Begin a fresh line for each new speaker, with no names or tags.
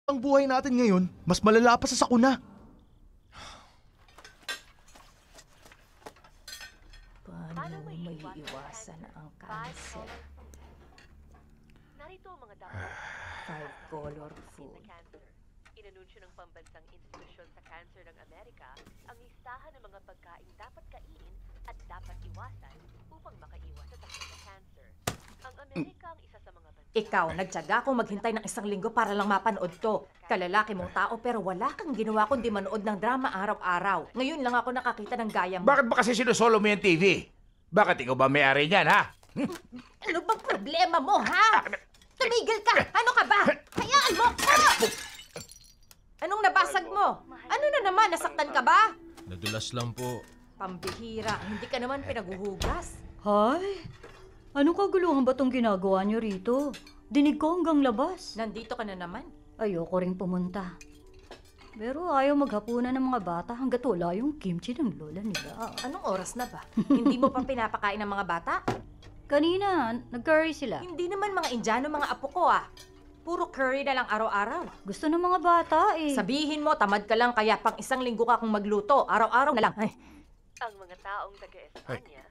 Ang buhay natin ngayon, mas malala pa sa sakuna.
Paano may iwasan ang cancer?
Narito ang mga dapat
5-color food.
cancer. Inanunsyo ng Pambansang Institusyon sa Cancer ng Amerika ang listahan ng mga pagkain dapat kainin at dapat iwasan upang makaiwas sa sakit ng cancer. Ang Amerika ang isa sa mga bansa.
Ikaw, nagtyaga akong maghintay ng 1 linggo para lang mapanood to. Kalalaki mong tao pero wala kang ginawa kundi manood ng drama araw-araw. Ngayon lang ako nakakita ng gaya mo.
Bakit ba kasi sinusolo mo yung TV? Bakit ikaw ba may-ari niyan, ha?
Ano bang problema mo, ha? Tumigil ka! Ano ka ba? Hayaan mo ko! Anong nabasag mo? Ano na naman? Nasaktan ka ba?
Nadulas lang po.
Pambihira, hindi ka naman pinaguhugas.
Hay, anong kaguluhan ba tong ginagawa niyo rito? Dinig ko hanggang labas.
Nandito ka na naman.
Ayoko ring pumunta. Pero ayaw maghapunan ng mga bata hanggat wala yung kimchi ng lola nila.
Anong oras na ba? Hindi mo pa pinapakain ng mga bata?
Kanina, nag-curry sila.
Hindi naman mga Indiano, mga apo ko ah. Puro curry na lang araw-araw.
Gusto ng mga bata eh.
Sabihin mo, tamad ka lang kaya pang 1 linggo ka kung magluto. Araw-araw na lang. Ay,
Ang mga taong taga-Espanya